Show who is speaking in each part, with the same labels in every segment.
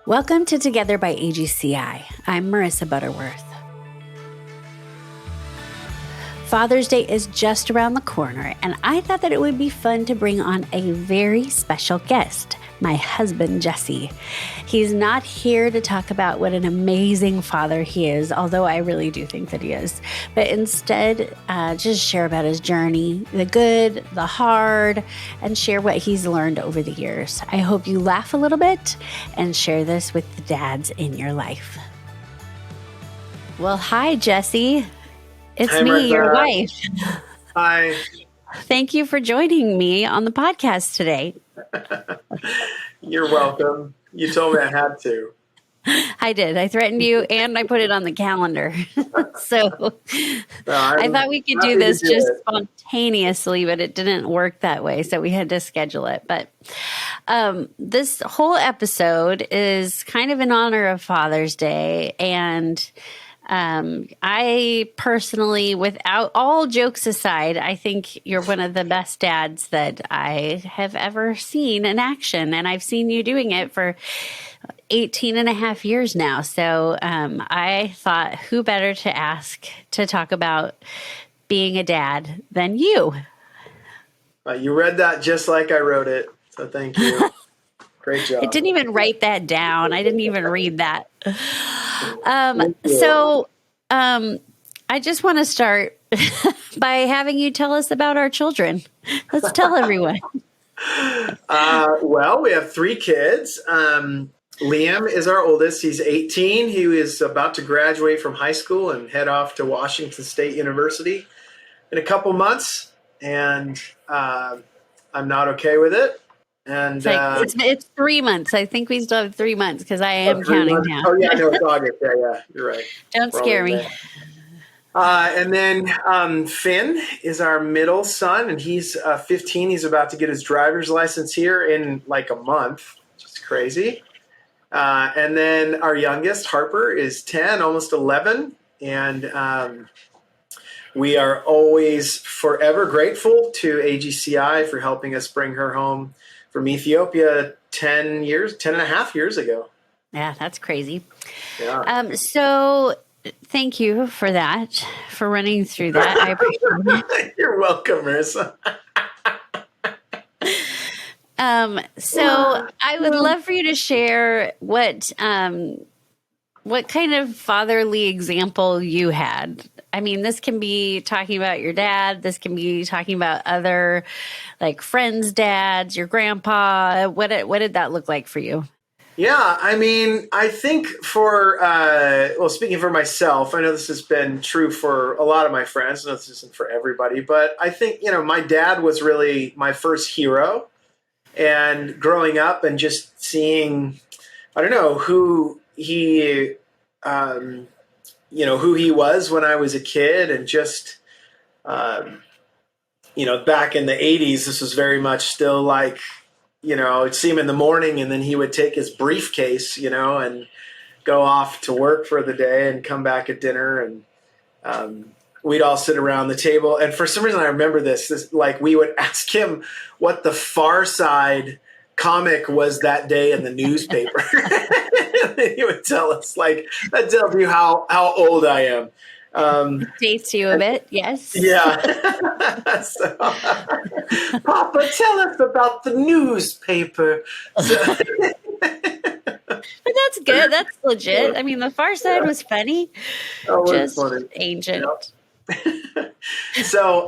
Speaker 1: Welcome to Together by AGCI. I'm Marisa Butterworth. Father's Day is just around the corner, and I thought that it would be fun to bring on a very special guest, my husband, Jesse. He's not here to talk about what an amazing father he is, although I really do think that he is, but instead just share about his journey, the good, the hard, and share what he's learned over the years. I hope you laugh a little bit and share this with the dads in your life. Well, hi, Jesse. It's
Speaker 2: Hi,
Speaker 1: me,
Speaker 2: Martha.
Speaker 1: your wife.
Speaker 2: Hi.
Speaker 1: Thank you for joining me on the podcast today.
Speaker 2: You're welcome. You told me I had to.
Speaker 1: I did. I threatened you and I put it on the calendar. So I thought we could do this just spontaneously, but it didn't work that way. So we had to schedule it. But this whole episode is kind of in honor of Father's Day. And I personally, without all jokes aside, I think you're one of the best dads that I have ever seen in action. And I've seen you doing it for 18 and a half years now. So I thought, who better to ask to talk about being a dad than you?
Speaker 2: You read that just like I wrote it. So thank you. Great job.
Speaker 1: I didn't even write that down. I didn't even read that. I just want to start by having you tell us about our children. Let's tell everyone.
Speaker 2: Well, we have 3 kids. Liam is our oldest. He's 18. He is about to graduate from high school and head off to Washington State University in a couple months. And I'm not okay with it. And
Speaker 1: it's 3 months. I think we still have 3 months because I am counting down.
Speaker 2: Oh, yeah, no, it's August. Yeah, you're right.
Speaker 1: Don't scare me.
Speaker 2: And then Finn is our middle son, and he's 15. He's about to get his driver's license here in like a month, which is crazy. And then our youngest, Harper, is 10, almost 11. And we are always forever grateful to AGCI for helping us bring her home from Ethiopia 10 and a half years ago.
Speaker 1: Yeah, that's crazy.
Speaker 2: Yeah.
Speaker 1: So thank you for that, for running through that. I appreciate it.
Speaker 2: You're welcome, Marisa.
Speaker 1: So I would love for you to share what kind of fatherly example you had. I mean, this can be talking about your dad. This can be talking about other, like, friends' dads, your grandpa. What did that look like for you?
Speaker 2: Yeah, I mean, I think speaking for myself, I know this has been true for a lot of my friends. I know this isn't for everybody, but I think, my dad was really my first hero. And growing up and just seeing, I don't know, who he was when I was a kid, and just, back in the 80s, this was very much still like, I'd see him in the morning and then he would take his briefcase, and go off to work for the day and come back at dinner, and we'd all sit around the table. And for some reason, I remember this like we would ask him what the Far Side comic was that day in the newspaper. He would tell us, like, that tells you how old I am.
Speaker 1: Dates you a bit, yes.
Speaker 2: Yeah. So, Papa, tell us about the newspaper.
Speaker 1: But that's good. That's legit. I mean, the Far Side was funny.
Speaker 2: Oh,
Speaker 1: just
Speaker 2: funny.
Speaker 1: Ancient.
Speaker 2: Yep. So,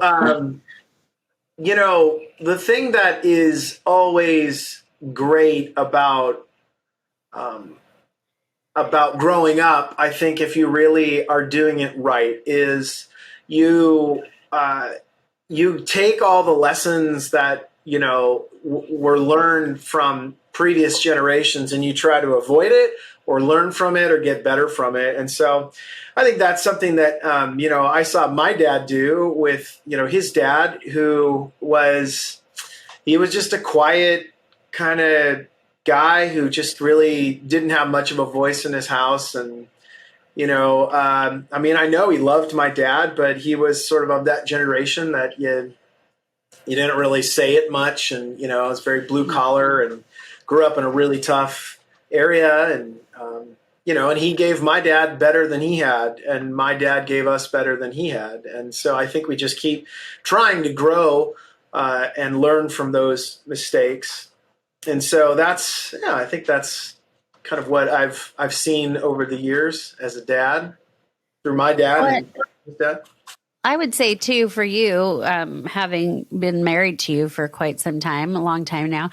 Speaker 2: the thing that is always great about growing up, I think, if you really are doing it right, is you take all the lessons that were learned from previous generations, and you try to avoid it or learn from it or get better from it. And so I think that's something that I saw my dad do with his dad, who was just a quiet kind of guy who just really didn't have much of a voice in his house. And I know he loved my dad, but he was sort of that generation that you didn't really say it much, and I was very blue collar and grew up in a really tough area, and and he gave my dad better than he had, and my dad gave us better than he had, and so I think we just keep trying to grow and learn from those mistakes, and so I think that's kind of what I've seen over the years as a dad through my dad and his dad.
Speaker 1: I would say too, for you, having been married to you for quite some time, a long time now,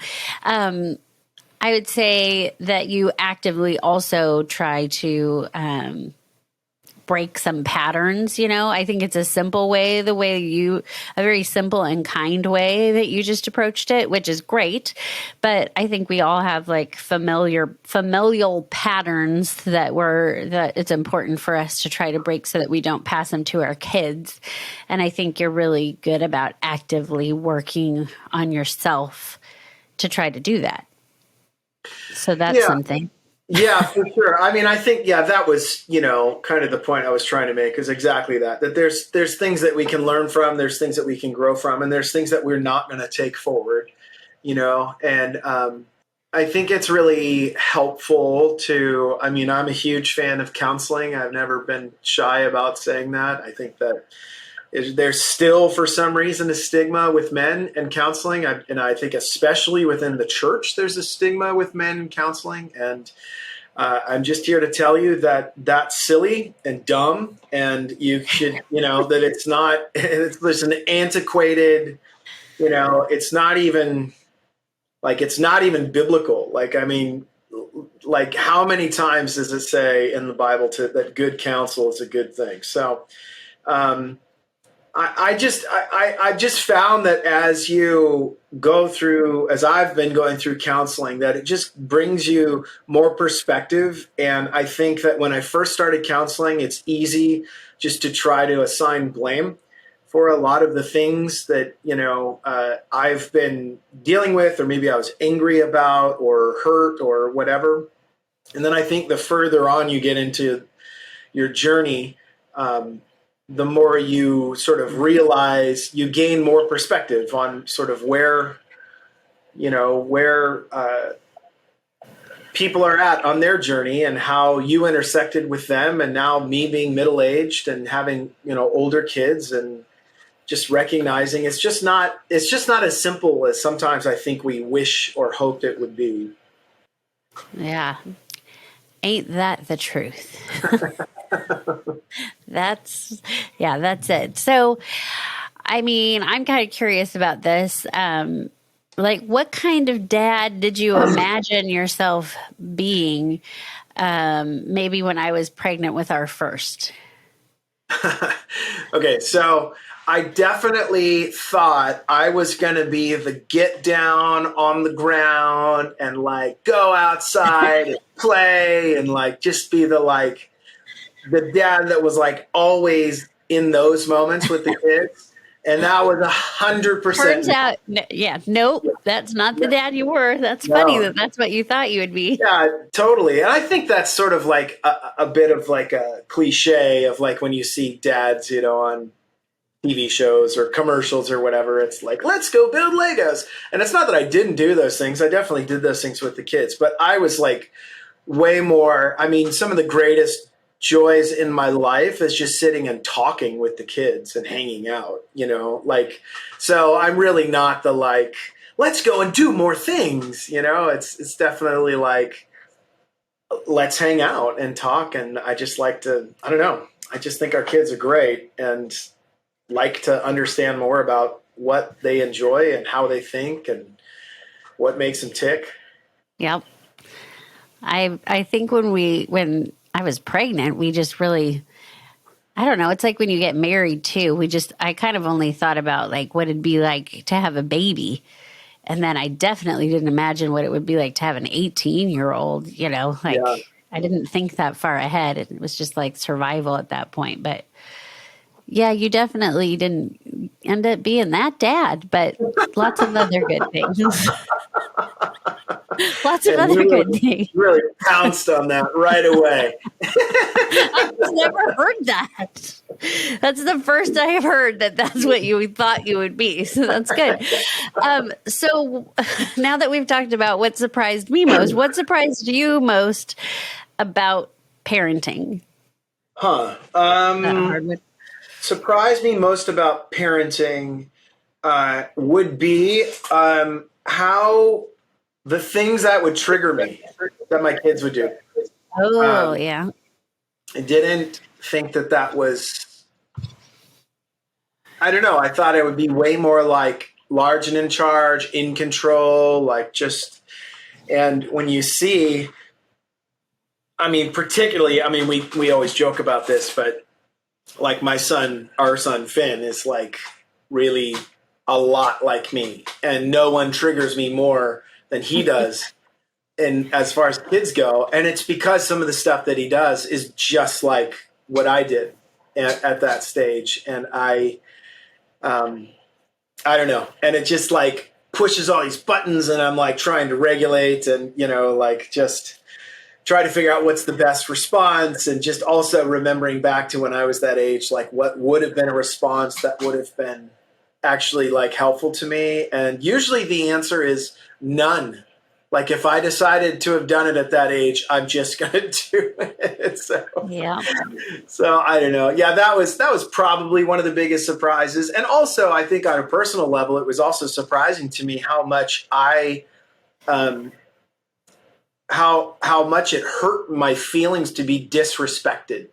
Speaker 1: I would say that you actively also try to break some patterns. I think it's a simple way, a very simple and kind way that you just approached it, which is great. But I think we all have like familial patterns that it's important for us to try to break so that we don't pass them to our kids. And I think you're really good about actively working on yourself to try to do that. So that's something.
Speaker 2: Yeah, for sure. I mean, I think, that was, kind of the point I was trying to make, is exactly that there's things that we can learn from, there's things that we can grow from, and there's things that we're not going to take forward, and I think it's really helpful I'm a huge fan of counseling. I've never been shy about saying that. I think that there's still, for some reason, a stigma with men and counseling. And I think especially within the church, there's a stigma with men and counseling. And I'm just here to tell you that that's silly and dumb. And you should, that it's not, there's an antiquated, it's not even biblical. Like how many times does it say in the Bible that good counsel is a good thing? So, I just found that as I've been going through counseling, that it just brings you more perspective. And I think that when I first started counseling, it's easy just to try to assign blame for a lot of the things that, I've been dealing with, or maybe I was angry about or hurt or whatever. And then I think the further on you get into your journey, the more you sort of realize, you gain more perspective on sort of where people are at on their journey and how you intersected with them. And now me being middle-aged and having, older kids, and just recognizing it's just not as simple as sometimes I think we wish or hoped it would be.
Speaker 1: Yeah. Ain't that the truth? That's it. So, I mean, I'm kind of curious about this. What kind of dad did you imagine yourself being, maybe when I was pregnant with our first?
Speaker 2: Okay, so I definitely thought I was going to be the get down on the ground and go outside and play and just be the dad that was always in those moments with the kids. And that was 100%.
Speaker 1: Turns out, nope, that's not the dad you were. That's funny that's what you thought you would be.
Speaker 2: Yeah, totally. And I think that's sort of a bit of a cliche of when you see dads, on TV shows or commercials or whatever. It's let's go build Legos. And it's not that I didn't do those things. I definitely did those things with the kids. But I was way more, some of the greatest joys in my life is just sitting and talking with the kids and hanging out, so I'm really not the let's go and do more things, it's definitely let's hang out and talk. And I just I don't know, I just think our kids are great and like to understand more about what they enjoy and how they think and what makes them tick.
Speaker 1: Yep. I think when I was pregnant, we just really, I don't know. It's like when you get married too. I kind of only thought about what it'd be like to have a baby. And then I definitely didn't imagine what it would be like to have an 18-year-old, I didn't think that far ahead. It was just survival at that point. But yeah, you definitely didn't end up being that dad, but lots of other good things. Lots of other good things.
Speaker 2: Really pounced on that right away.
Speaker 1: I've never heard that. That's the first I have heard that that's what you thought you would be. So that's good. So now that we've talked about what surprised me most, what surprised you most about parenting?
Speaker 2: Huh.
Speaker 1: That a hard one?
Speaker 2: Surprised me most about parenting would be how the things that would trigger me that my kids would do.
Speaker 1: Oh, yeah.
Speaker 2: I didn't think that was, I don't know. I thought it would be way more like large and in charge, in control, like just, and when you see, I mean, particularly, I mean, we always joke about this, but like our son Finn is like really a lot like me, and no one triggers me more than he does. And as far as kids go, and it's because some of the stuff that he does is just like what I did at that stage. And I don't know. And it just like pushes all these buttons, and I'm like trying to regulate and, like just try to figure out what's the best response, and just also remembering back to when I was that age, like what would have been a response that would have been actually like helpful to me. And usually the answer is none. Like if I decided to have done it at that age, I'm just going to do it.
Speaker 1: Yeah.
Speaker 2: So I don't know. Yeah, that was probably one of the biggest surprises. And also I think on a personal level, it was also surprising to me how much how much it hurt my feelings to be disrespected.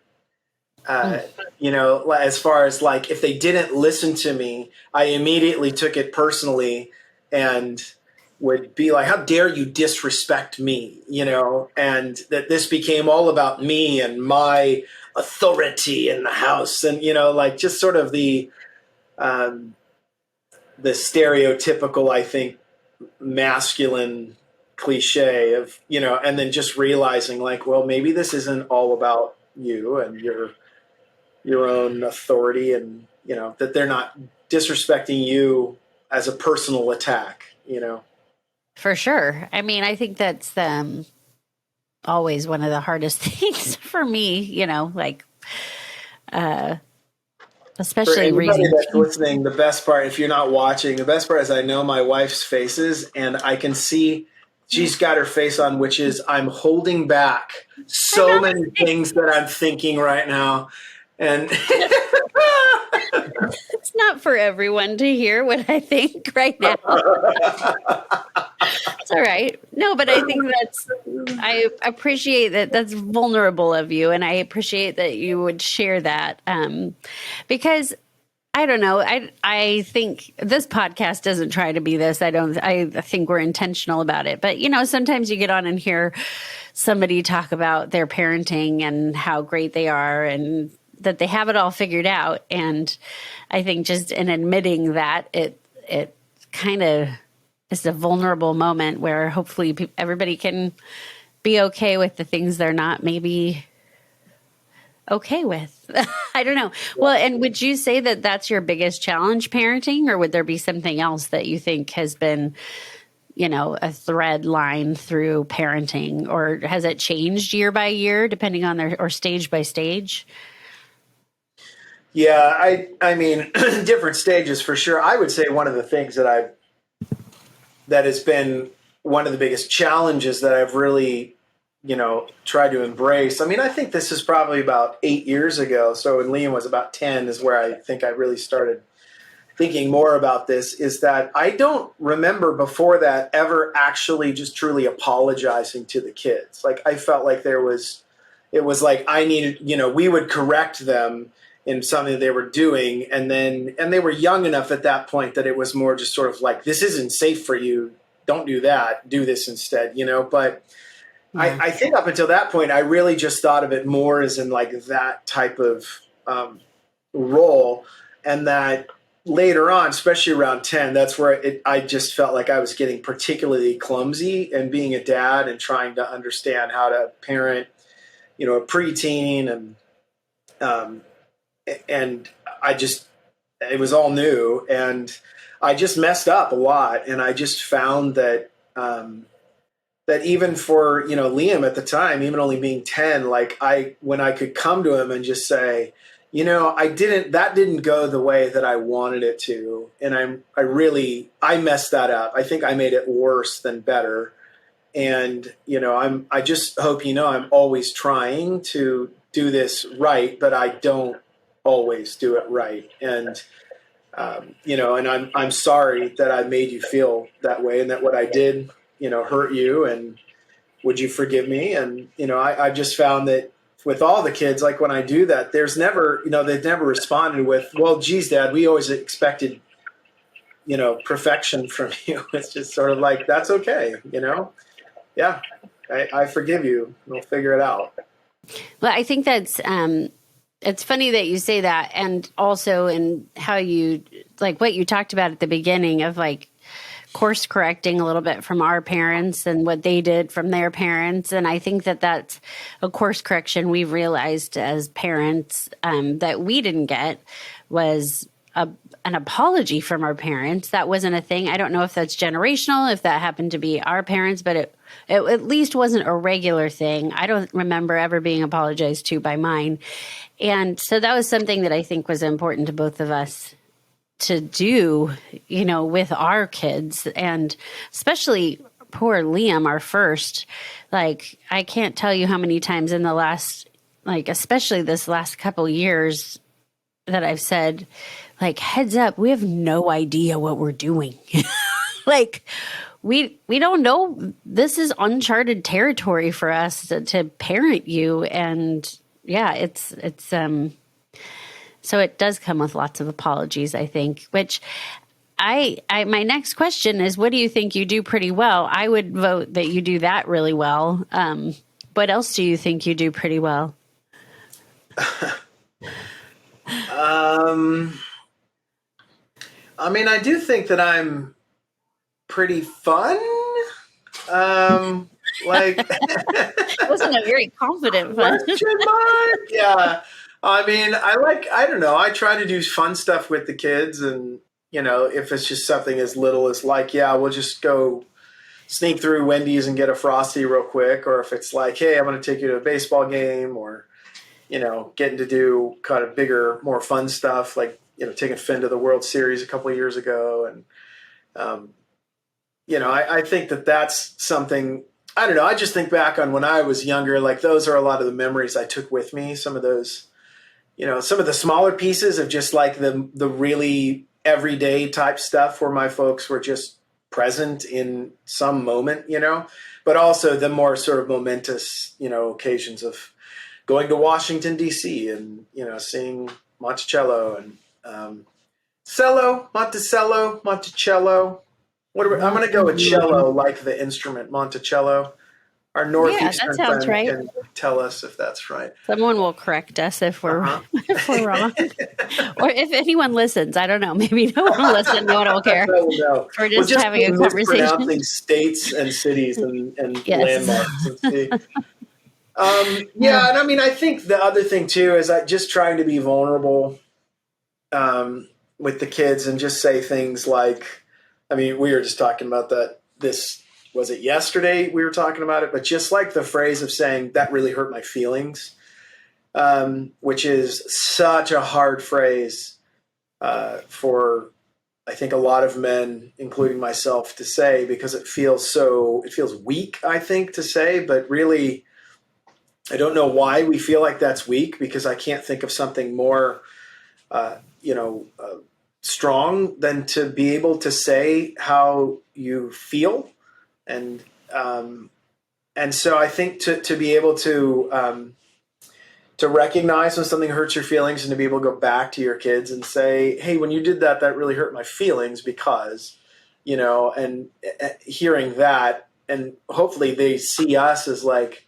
Speaker 2: As far as like, if they didn't listen to me, I immediately took it personally and would be like, how dare you disrespect me, and that this became all about me and my authority in the house. And, like just sort of the stereotypical, I think, masculine cliche of, and then just realizing like, well, maybe this isn't all about you and your own authority, and, that they're not disrespecting you as a personal attack,
Speaker 1: For sure. I mean, I think that's always one of the hardest things for me, like especially
Speaker 2: for anybody
Speaker 1: raising
Speaker 2: that's listening, the best part, if you're not watching, the best part is I know my wife's faces, and I can see she's got her face on, which is I'm holding back so many things that I'm thinking right now. And
Speaker 1: it's not for everyone to hear what I think right now. It's all right. No, but I think I appreciate that that's vulnerable of you. And I appreciate that you would share that. Because I don't know. I think this podcast doesn't try to be this. I think we're intentional about it. But, sometimes you get on and hear somebody talk about their parenting and how great they are and that they have it all figured out. And I think just in admitting that, it kind of is a vulnerable moment where hopefully everybody can be okay with the things they're not maybe okay with. I don't know. Well, and would you say that that's your biggest challenge parenting, or would there be something else that you think has been, a thread line through parenting, or has it changed year by year depending on or stage by stage?
Speaker 2: yeah, I mean, different stages for sure. I would say one of the things that has been one of the biggest challenges that I've really, tried to embrace. I mean, I think this is probably about 8 years ago. So when Liam was about 10 is where I think I really started thinking more about this, is that I don't remember before that ever actually just truly apologizing to the kids. Like I felt like it was like I needed, we would correct them in something they were doing. And they were young enough at that point that it was more just sort of like, this isn't safe for you. Don't do that. Do this instead, but yeah. I think up until that point, I really just thought of it more as in like that type of role. And that later on, especially around 10, that's where I just felt like I was getting particularly clumsy and being a dad and trying to understand how to parent, a preteen, and it was all new, and I just messed up a lot. And I just found that, that even for, Liam at the time, even only being 10, like when I could come to him and just say, that didn't go the way that I wanted it to. And I messed that up. I think I made it worse than better. And, I just hope, I'm always trying to do this right, but I don't always do it right. And, and I'm sorry that I made you feel that way and that what I did, hurt you, and would you forgive me? And, I just found that with all the kids, like when I do that, there's never, they've never responded with, well, geez, Dad, we always expected, perfection from you. It's just sort of like, that's okay. Yeah, I forgive you. We'll figure it out.
Speaker 1: Well, I think that's, it's funny that you say that. And also in how you, like what you talked about at the beginning of like course correcting a little bit from our parents and what they did from their parents. And I think that that's a course correction we've realized as parents that we didn't get was an apology from our parents. That wasn't a thing. I don't know if that's generational, if that happened to be our parents, but it at least wasn't a regular thing. I don't remember ever being apologized to by mine. And so that was something that I think was important to both of us to do, with our kids, and especially poor Liam, our first. Like, I can't tell you how many times in the last, like, especially this last couple years that I've said, like, heads up, we have no idea what we're doing. Like, we don't know. This is uncharted territory for us to parent you. And yeah, it's so it does come with lots of apologies, I think, which my next question is, what do you think you do pretty well? I would vote that you do that really well. What else do you think you do pretty well?
Speaker 2: I do think that I'm pretty fun.
Speaker 1: Wasn't a very confident fun.
Speaker 2: Question mark? Yeah. I don't know. I try to do fun stuff with the kids, and, if it's just something as little as like, yeah, we'll just go sneak through Wendy's and get a Frosty real quick. Or if it's like, hey, I'm going to take you to a baseball game, or, getting to do kind of bigger, more fun stuff, like, taking Finn to the World Series a couple of years ago. And, I think that that's something, I don't know. I just think back on when I was younger, like those are a lot of the memories I took with me. Some of those, some of the smaller pieces of just like the really everyday type stuff where my folks were just present in some moment, but also the more sort of momentous, occasions of going to Washington, D.C. and, seeing Monticello and Monticello. I'm going to go with cello, like the instrument Monticello. Our Northeastern friend can tell us if that's right.
Speaker 1: Someone will correct us if we're if we're wrong, or if anyone listens. I don't know. Maybe no one will listen. No one will care.
Speaker 2: No.
Speaker 1: We're just having a conversation.
Speaker 2: Mispronouncing states and cities and landmarks. And and I think the other thing too is just trying to be vulnerable with the kids and just say things like, we were just talking about that. Was it yesterday we were talking about it? But just like the phrase of saying, that really hurt my feelings, which is such a hard phrase for, I think, a lot of men, including myself, to say, because it feels weak, I think, to say. But really, I don't know why we feel like that's weak, because I can't think of something more, strong than to be able to say how you feel. And so I think to be able to recognize when something hurts your feelings, and to be able to go back to your kids and say, hey, when you did that, that really hurt my feelings because, and hearing that, and hopefully they see us as like,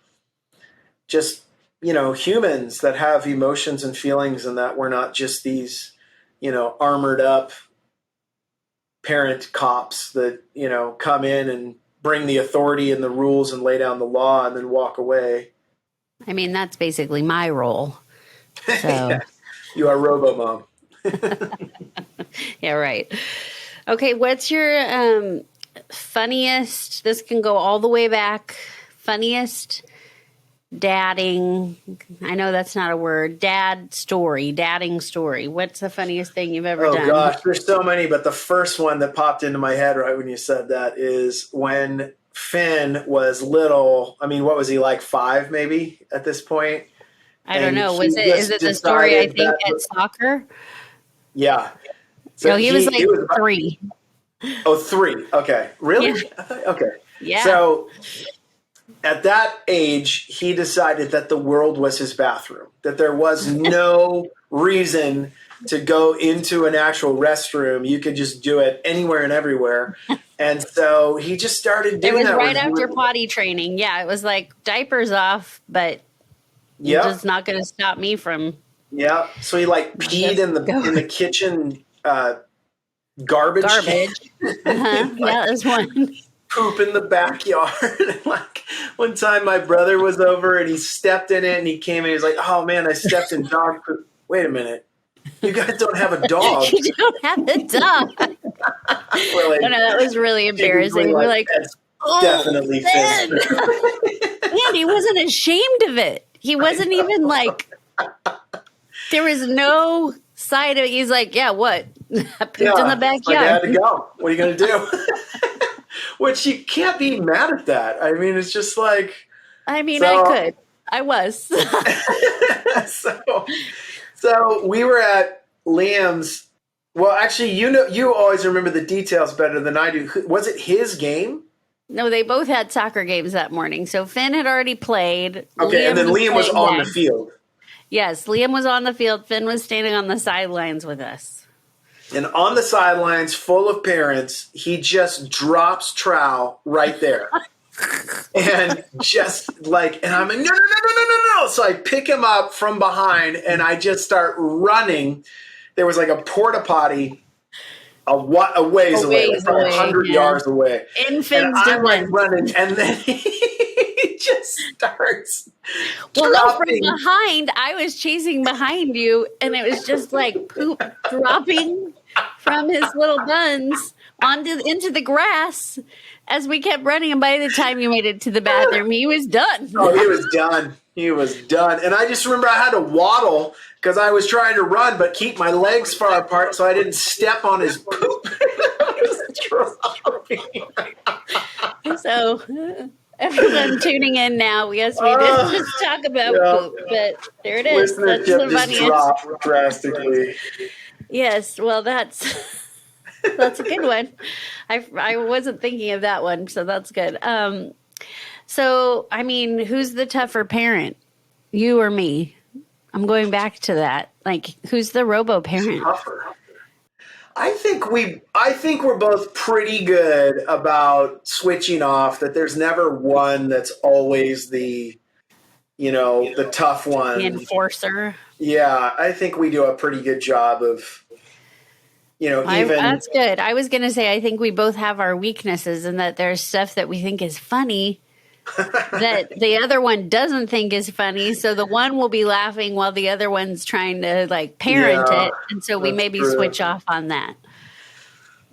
Speaker 2: just, humans that have emotions and feelings, and that we're not just these, armored up parent cops that, come in and bring the authority and the rules and lay down the law and then walk away.
Speaker 1: That's basically my role. So.
Speaker 2: Yeah. You are Robo-Mom.
Speaker 1: Yeah, right. Okay, what's your funniest, this can go all the way back, funniest dadding. I know that's not a word. Dadding story. What's the funniest thing you've ever
Speaker 2: Oh
Speaker 1: done?
Speaker 2: gosh, there's so many, but the first one that popped into my head right when you said that is when Finn was little. I mean, what was he, like 5 maybe at this point?
Speaker 1: I don't
Speaker 2: And
Speaker 1: know.
Speaker 2: he
Speaker 1: Is
Speaker 2: just
Speaker 1: it the story I
Speaker 2: decided
Speaker 1: think
Speaker 2: that,
Speaker 1: at soccer?
Speaker 2: yeah.
Speaker 1: No,
Speaker 2: So
Speaker 1: he was
Speaker 2: he
Speaker 1: like
Speaker 2: was about,
Speaker 1: 3.
Speaker 2: oh, 3. Okay.
Speaker 1: Yeah.
Speaker 2: Really? Okay.
Speaker 1: Yeah.
Speaker 2: So at that age, he decided that the world was his bathroom, that there was no reason to go into an actual restroom. You could just do it anywhere and everywhere. And so he just started
Speaker 1: It
Speaker 2: doing
Speaker 1: was
Speaker 2: that.
Speaker 1: right after potty training. Yeah, it was like diapers off, but you're
Speaker 2: Yep.
Speaker 1: just not going to stop me from
Speaker 2: Yep. So he like peed
Speaker 1: just
Speaker 2: in the
Speaker 1: going.
Speaker 2: kitchen garbage can,
Speaker 1: Garbage. Uh-huh. Yeah,
Speaker 2: like
Speaker 1: there's one.
Speaker 2: poop in the backyard. Like one time my brother was over and he stepped in it and he came in, he was like, "Oh man, I stepped in dog poop." Wait a minute. You guys don't have a dog.
Speaker 1: You don't have a dog.
Speaker 2: We're like,
Speaker 1: Oh, no, that was really embarrassing. We're like,
Speaker 2: that's
Speaker 1: oh,
Speaker 2: definitely
Speaker 1: Ben.
Speaker 2: Finn.
Speaker 1: And he wasn't ashamed of it. He wasn't even like, there was no side of it. He's like, yeah, what? I pooped in the
Speaker 2: Like, I had
Speaker 1: backyard.
Speaker 2: to go. What are you going to do? Which you can't be mad at that. I mean, it's just like,
Speaker 1: I mean, I
Speaker 2: so,
Speaker 1: could. I was.
Speaker 2: so we were at Liam's. Well, actually, you always remember the details better than I do. Was it his game?
Speaker 1: No, they both had soccer games that morning. So Finn had already played.
Speaker 2: Okay, and then Liam was on the field.
Speaker 1: Yes, Liam was on the field. Finn was standing on the sidelines with us.
Speaker 2: And on the sidelines, full of parents, he just drops trowel right there. And just like, and I'm like, no, no, no, no, no, no, no. So I pick him up from behind and I just start running. There was like a porta potty a ways away, like probably 100 yards away.
Speaker 1: In Finn's
Speaker 2: and I'm like
Speaker 1: defense.
Speaker 2: running, and then he just starts.
Speaker 1: Well, no, from behind, I was chasing behind you, and it was just like poop dropping from his little buns into the grass as we kept running. And by the time you made it to the bathroom, he was done.
Speaker 2: Oh, he was done. He was done. And I just remember I had to waddle because I was trying to run but keep my legs far apart so I didn't step on his poop.
Speaker 1: So everyone tuning in now, yes, we did just talk about poop, but there it is. That's the funniest.
Speaker 2: Dropped drastically.
Speaker 1: Yes, well, that's a good one. I wasn't thinking of that one, so that's good. So, I mean, who's the tougher parent, you or me? I'm going back to that. Like, who's the robo parent?
Speaker 2: Tougher. I think we're both pretty good about switching off. That there's never one that's always the tough one,
Speaker 1: the enforcer.
Speaker 2: Yeah, I think we do a pretty good job of.
Speaker 1: That's good. I was going to say, I think we both have our weaknesses and that there's stuff that we think is funny that the other one doesn't think is funny. So the one will be laughing while the other one's trying to like parent it. And so we maybe switch off on that.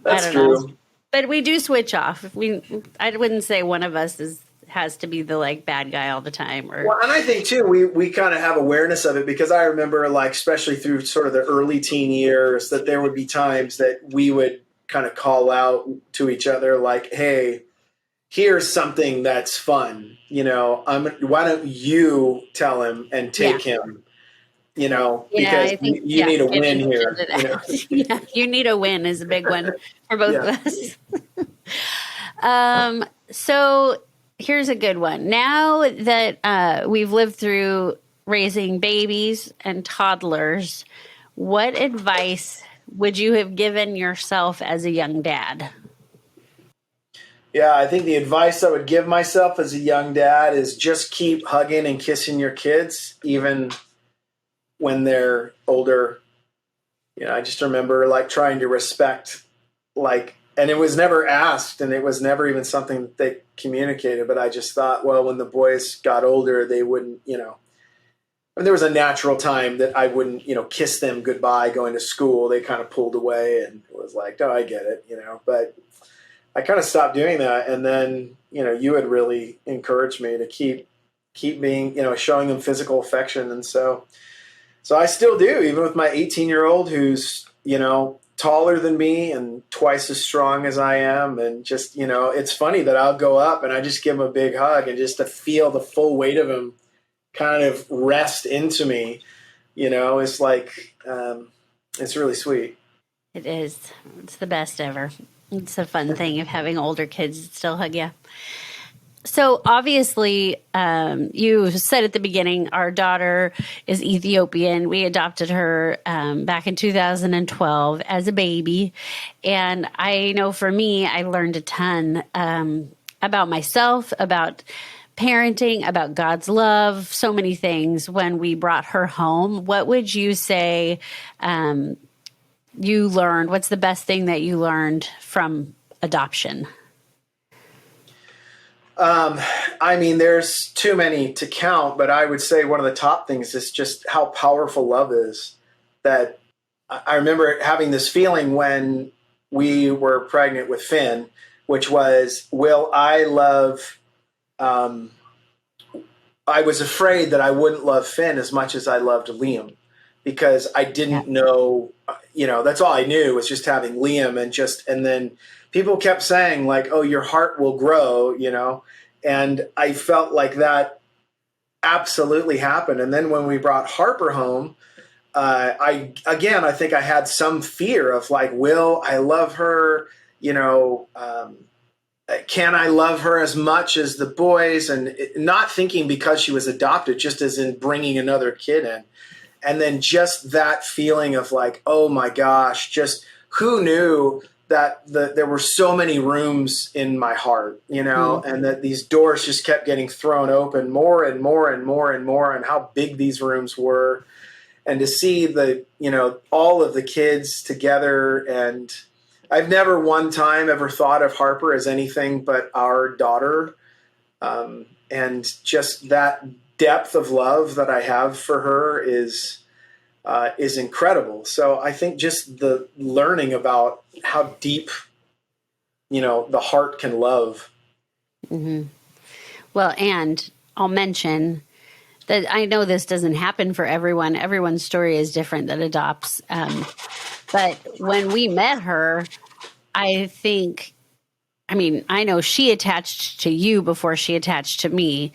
Speaker 2: That's true.
Speaker 1: Know. But we do switch off. I wouldn't say one of us has to be the like bad guy all the time.
Speaker 2: Well, and I think too, we kind of have awareness of it because I remember like, especially through sort of the early teen years, that there would be times that we would kind of call out to each other like, hey, here's something that's fun. Why don't you tell him and take him, because you need a win here.
Speaker 1: Yeah, you need a win is a big one for both of us. So here's a good one. Now that we've lived through raising babies and toddlers, what advice would you have given yourself as a young dad?
Speaker 2: Yeah, I think the advice I would give myself as a young dad is just keep hugging and kissing your kids, even when they're older. I just remember like trying to respect, and it was never asked and it was never even something that they communicated, but I just thought, well, when the boys got older, they wouldn't, there was a natural time that I wouldn't, kiss them goodbye going to school. They kind of pulled away and it was like, oh, I get it, but I kind of stopped doing that. And then, you had really encouraged me to keep keep being, showing them physical affection. And so I still do, even with my 18-year-old who's, taller than me and twice as strong as I am. And just, it's funny that I'll go up and I just give him a big hug, and just to feel the full weight of him kind of rest into me, it's like, it's really sweet.
Speaker 1: It is. It's the best ever. It's a fun thing of having older kids that still hug you. So obviously, you said at the beginning, our daughter is Ethiopian. We adopted her back in 2012 as a baby. And I know for me, I learned a ton about myself, about parenting, about God's love, so many things when we brought her home. What would you say you learned? What's the best thing that you learned from adoption?
Speaker 2: There's too many to count, but I would say one of the top things is just how powerful love is. That I remember having this feeling when we were pregnant with Finn, which was, will I love, I was afraid that I wouldn't love Finn as much as I loved Liam, because I didn't know, that's all I knew was just having Liam, and then people kept saying like, oh, your heart will grow, and I felt like that absolutely happened. And then when we brought Harper home, I think I had some fear of like, will I love her? Can I love her as much as the boys? And not thinking because she was adopted, just as in bringing another kid in. And then just that feeling of like, oh my gosh, just who knew that there were so many rooms in my heart, and that these doors just kept getting thrown open more and more and more and more, and how big these rooms were. And to see all of the kids together. And I've never one time ever thought of Harper as anything but our daughter. And just that depth of love that I have for her is incredible. So I think just the learning about how deep, the heart can love.
Speaker 1: Mm-hmm. Well, and I'll mention that I know this doesn't happen for everyone. Everyone's story is different that adopts. But when we met her, I know she attached to you before she attached to me.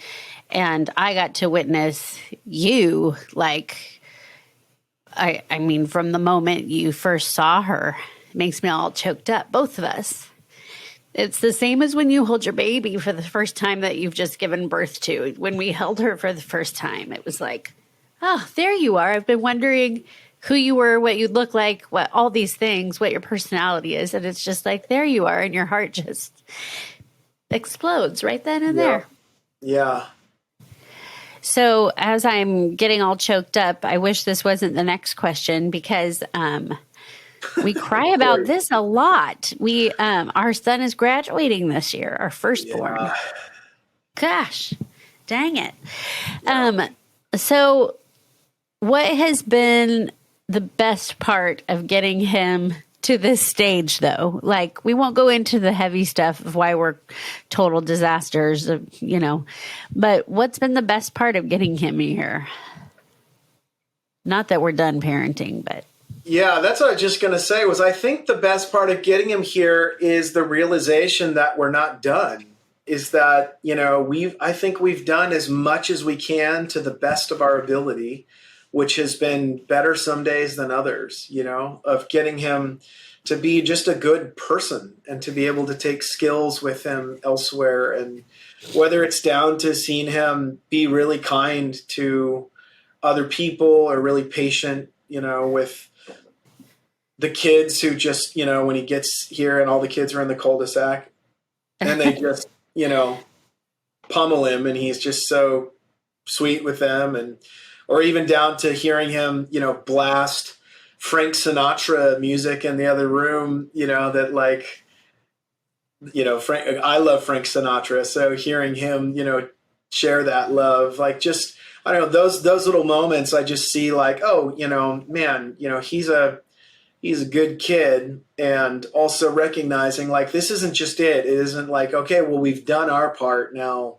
Speaker 1: And I got to witness you, from the moment you first saw her. It makes me all choked up, both of us. It's the same as when you hold your baby for the first time that you've just given birth to. When we held her for the first time, it was like, oh, there you are. I've been wondering who you were, what you'd look like, what all these things, what your personality is. And it's just like, there you are. And your heart just explodes right then and there.
Speaker 2: Yeah.
Speaker 1: So as I'm getting all choked up, I wish this wasn't the next question, because we cry about this a lot. Our son is graduating this year, our firstborn. Yeah. Gosh, dang it. Yeah. So what has been the best part of getting him to this stage, though? Like, we won't go into the heavy stuff of why we're total disasters, but what's been the best part of getting him here? Not that we're done parenting, but.
Speaker 2: Yeah, that's what I was just going to say. I think the best part of getting him here is the realization that we're not done. Is that, I think we've done as much as we can to the best of our ability, which has been better some days than others, of getting him to be just a good person and to be able to take skills with him elsewhere. And whether it's down to seeing him be really kind to other people or really patient, with the kids who just, when he gets here and all the kids are in the cul-de-sac and they just, pummel him, and he's just so sweet with them. Or even down to hearing him, blast Frank Sinatra music in the other room, Frank, I love Frank Sinatra. So hearing him, share that love, I don't know, those little moments, I just see like, oh, man, he's a good kid. And also recognizing like, this isn't just it. It isn't like, okay, well, we've done our part. Now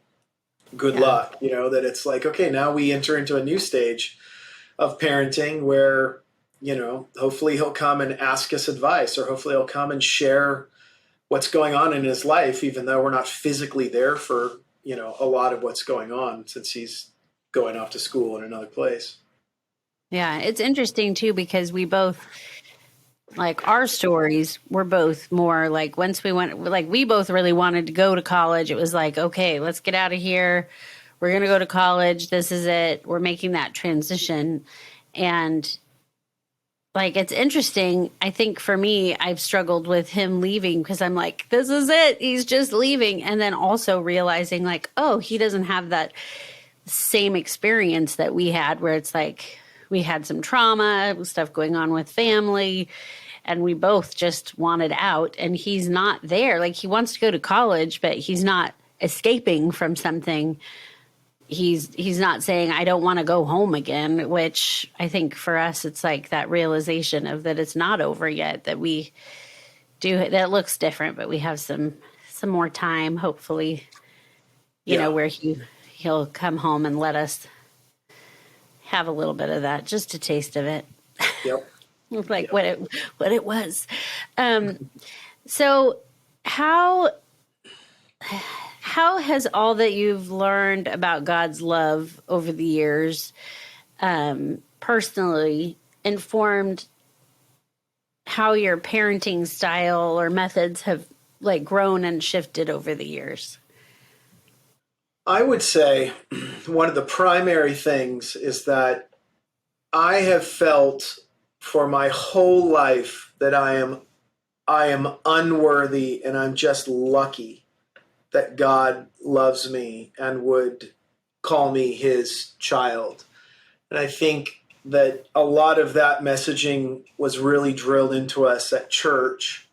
Speaker 2: good
Speaker 1: Yeah.
Speaker 2: luck. That it's like, okay, now we enter into a new stage of parenting where, hopefully he'll come and ask us advice, or hopefully he'll come and share what's going on in his life, even though we're not physically there for, a lot of what's going on, since he's going off to school in another place.
Speaker 1: Yeah. It's interesting too, because we both, like, our stories were both more like, once we went, like, we both really wanted to go to college. It was like, okay, let's get out of here. We're going to go to college. This is it. We're making that transition. And like, it's interesting. I think for me, I've struggled with him leaving because I'm like, this is it. He's just leaving. And then also realizing, like, oh, he doesn't have that same experience that we had, where it's like we had some trauma, stuff going on with family, and we both just wanted out. And he's not there. Like, he wants to go to college, but he's not escaping from something. He's not saying, I don't want to go home again, which I think for us, it's like that realization of that it's not over yet, that we do, that looks different, but we have some more time, hopefully,
Speaker 2: Yeah.
Speaker 1: where he'll come home and let us have a little bit of that, just a taste of it.
Speaker 2: Yep.
Speaker 1: Like, yep. what it was. So how has all that you've learned about God's love over the years, personally, informed how your parenting style or methods have, like, grown and shifted over the years?
Speaker 2: I would say one of the primary things is that I have felt for my whole life that I am unworthy, and I'm just lucky that God loves me and would call me his child. And I think that a lot of that messaging was really drilled into us at church.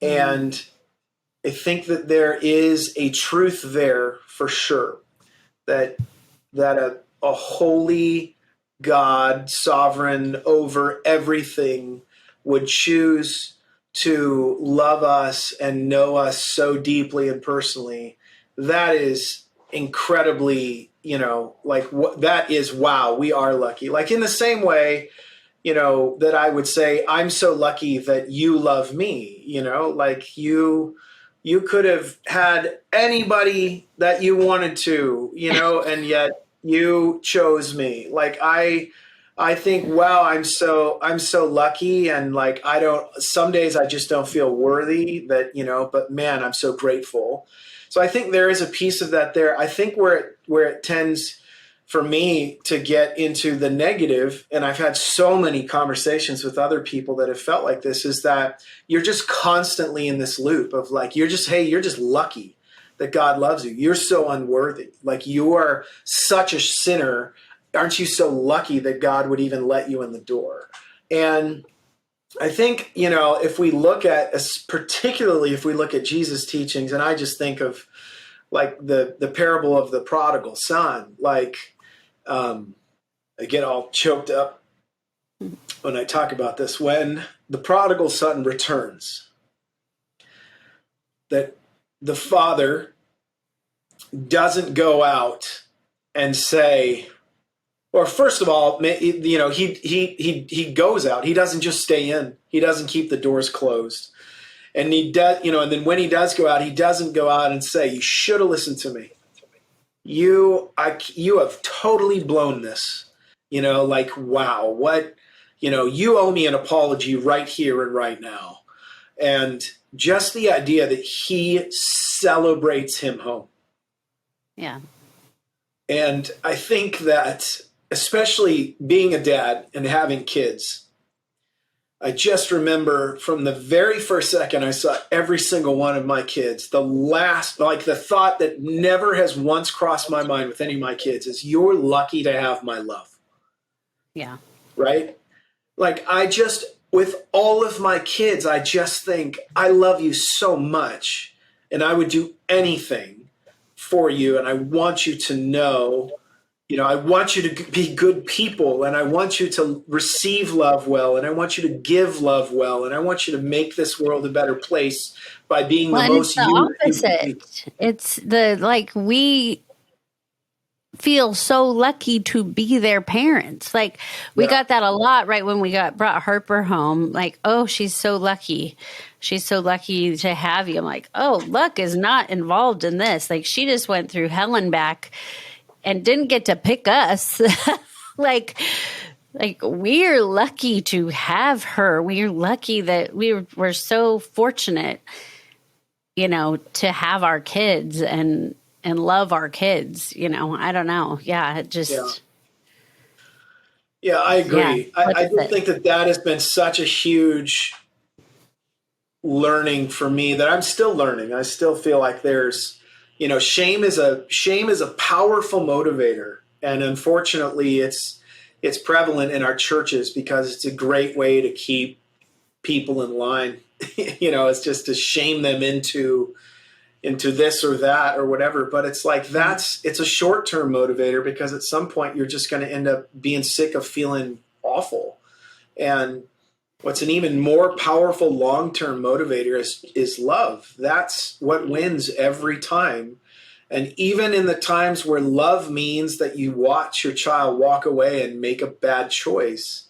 Speaker 2: And I think that there is a truth there for sure, that a holy God, sovereign over everything, would choose to love us and know us so deeply and personally. That is incredibly, that is, wow, we are lucky. Like, in the same way, that I would say, I'm so lucky that you love me, like you could have had anybody that you wanted to, and yet you chose me. Like, I think, wow, I'm so lucky. And like, some days I just don't feel worthy that, but man, I'm so grateful. So I think there is a piece of that there. I think where it tends for me to get into the negative, and I've had so many conversations with other people that have felt like this, is that you're just constantly in this loop of like, you're just lucky that God loves you. You're so unworthy. Like, you are such a sinner. Aren't you so lucky that God would even let you in the door? And I think, if we look at, particularly if we look at Jesus' teachings, and I just think of like the parable of the prodigal son, like, I get all choked up when I talk about this. When the prodigal son returns, that the father doesn't go out and say, or first of all, he goes out. He doesn't just stay in. He doesn't keep the doors closed. And he does, and then when he does go out, he doesn't go out and say, you should have listened to me. You have totally blown this, like, wow, what, you owe me an apology right here and right now. And just the idea that he celebrates him home.
Speaker 1: Yeah.
Speaker 2: And I think that, especially being a dad and having kids, I just remember from the very first second I saw every single one of my kids, the thought that never has once crossed my mind with any of my kids is, you're lucky to have my love.
Speaker 1: Yeah.
Speaker 2: Right? Like, with all of my kids, I just think, I love you so much, and I would do anything for you. And I want you to know, I want you to be good people, and I want you to receive love well, and I want you to give love well, and I want you to make this world a better place by being the most
Speaker 1: it's the opposite. It's the, like, we feel so lucky to be their parents. Like we got that a lot right when we brought Harper home. Like, oh, she's so lucky. She's so lucky to have you. I'm like, oh, luck is not involved in this. Like she just went through hell and back and didn't get to pick us. like we're lucky to have her. We're lucky that we're so fortunate, to have our kids and love our kids. I don't know. Yeah. It just.
Speaker 2: Yeah, I agree. Yeah, I do think that has been such a huge learning for me that I'm still learning. I still feel like there's, shame is a powerful motivator. And unfortunately it's prevalent in our churches because it's a great way to keep people in line. It's just to shame them into this or that or whatever. But it's like it's a short-term motivator because at some point you're just going to end up being sick of feeling awful. And what's an even more powerful long-term motivator is love. That's what wins every time. And even in the times where love means that you watch your child walk away and make a bad choice,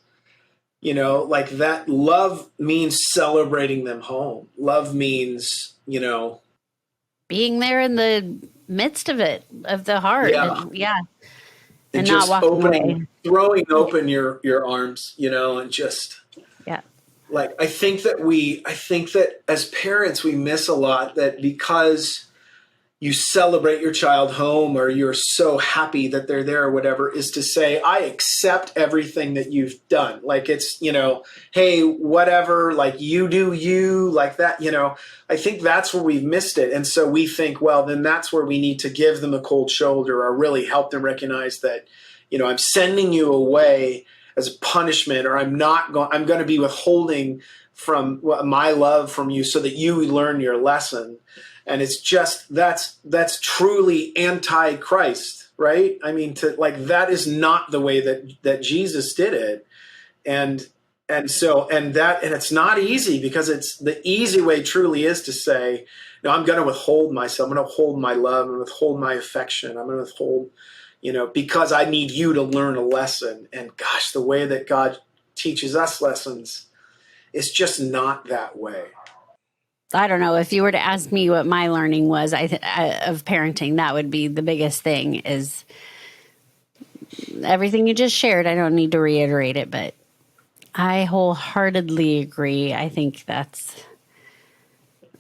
Speaker 2: like that, love means celebrating them home. Love means,
Speaker 1: being there in the midst of it, of the heart.
Speaker 2: And not walking away. Throwing open your arms, and just, like, I think that as parents, we miss a lot that because you celebrate your child home or you're so happy that they're there or whatever, is to say, I accept everything that you've done. Like it's, hey, whatever, like you do you, like that, I think that's where we've missed it. And so we think, well, then that's where we need to give them a cold shoulder or really help them recognize that, I'm sending you away as a punishment, or I'm going to be withholding from my love from you so that you learn your lesson. And it's just, that's truly anti-Christ, right? I mean, that is not the way that Jesus did it. And it's not easy, because it's the easy way truly is to say, no, I'm going to withhold myself. I'm going to withhold my love. I'm going to withhold my affection. I'm going to withhold, because I need you to learn a lesson. And gosh, the way that God teaches us lessons is just not that way.
Speaker 1: I don't know. If you were to ask me what my learning was of parenting, that would be the biggest thing, is everything you just shared. I don't need to reiterate it, but I wholeheartedly agree. I think that's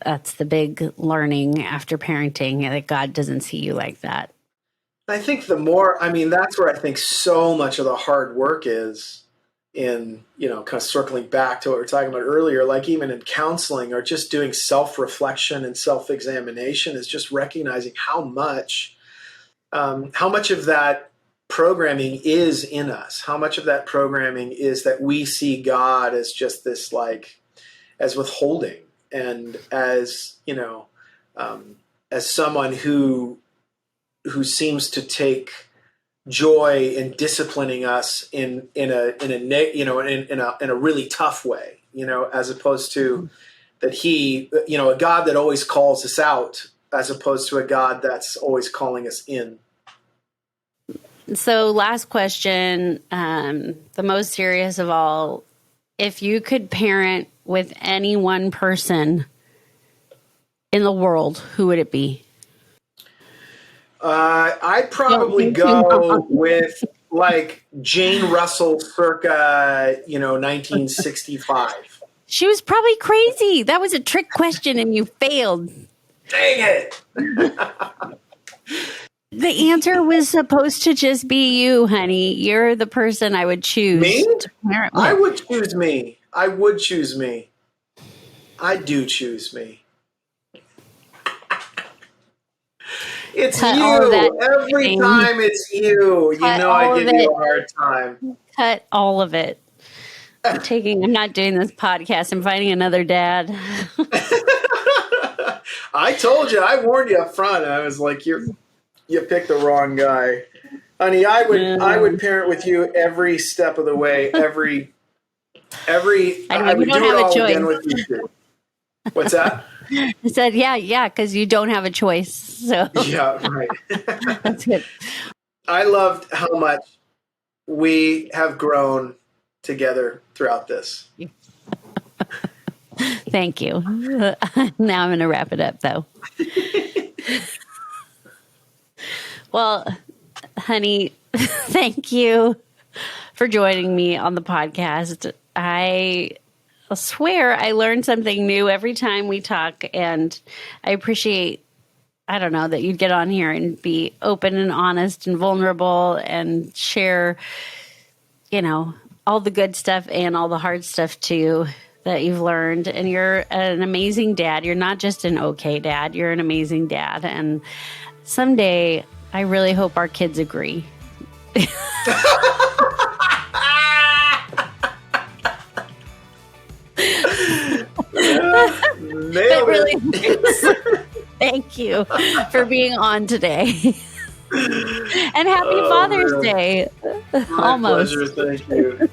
Speaker 1: the big learning after parenting, that God doesn't see you like that.
Speaker 2: I think that's where I think so much of the hard work is in, kind of circling back to what we were talking about earlier, like even in counseling or just doing self-reflection and self-examination, is just recognizing how much of that programming is in us, how much of that programming is that we see God as just this, like, as withholding, and as, as someone who seems to take joy in disciplining us in a really tough way, as opposed to that he, a God that always calls us out, as opposed to a God that's always calling us in.
Speaker 1: So last question, the most serious of all, if you could parent with any one person in the world, who would it be?
Speaker 2: I'd probably go with like Jane Russell circa, 1965.
Speaker 1: She was probably crazy. That was a trick question and you failed.
Speaker 2: Dang it.
Speaker 1: The answer was supposed to just be you, honey. You're the person I would choose.
Speaker 2: Me? I would choose me. I would choose me. I do choose me. It's
Speaker 1: Cut
Speaker 2: you. Every time it's you. I give you a hard time.
Speaker 1: Cut all of it. I'm not doing this podcast. I'm finding another dad.
Speaker 2: I told you. I warned you up front. I was like, you picked the wrong guy. Honey, I would parent with you every step of the way. I would do it all again with you too. What's that?
Speaker 1: I said, yeah, because you don't have a choice. So
Speaker 2: yeah, right.
Speaker 1: That's good.
Speaker 2: I loved how much we have grown together throughout this.
Speaker 1: Thank you. Now I'm going to wrap it up, though. Well, honey, thank you for joining me on the podcast. I swear I learn something new every time we talk, and I appreciate, I don't know, that you'd get on here and be open and honest and vulnerable and share, all the good stuff and all the hard stuff too that you've learned. And you're an amazing dad. You're not just an okay dad. You're an amazing dad. And someday I really hope our kids agree. It really Thank you for being on today. And happy Father's Day.
Speaker 2: My
Speaker 1: Almost.
Speaker 2: pleasure. Thank you.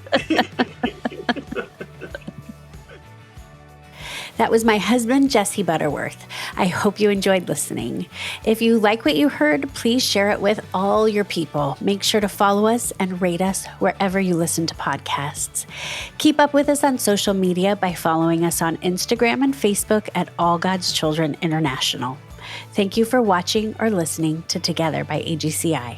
Speaker 1: That was my husband, Jesse Butterworth. I hope you enjoyed listening. If you like what you heard, please share it with all your people. Make sure to follow us and rate us wherever you listen to podcasts. Keep up with us on social media by following us on Instagram and Facebook at All God's Children International. Thank you for watching or listening to Together by AGCI.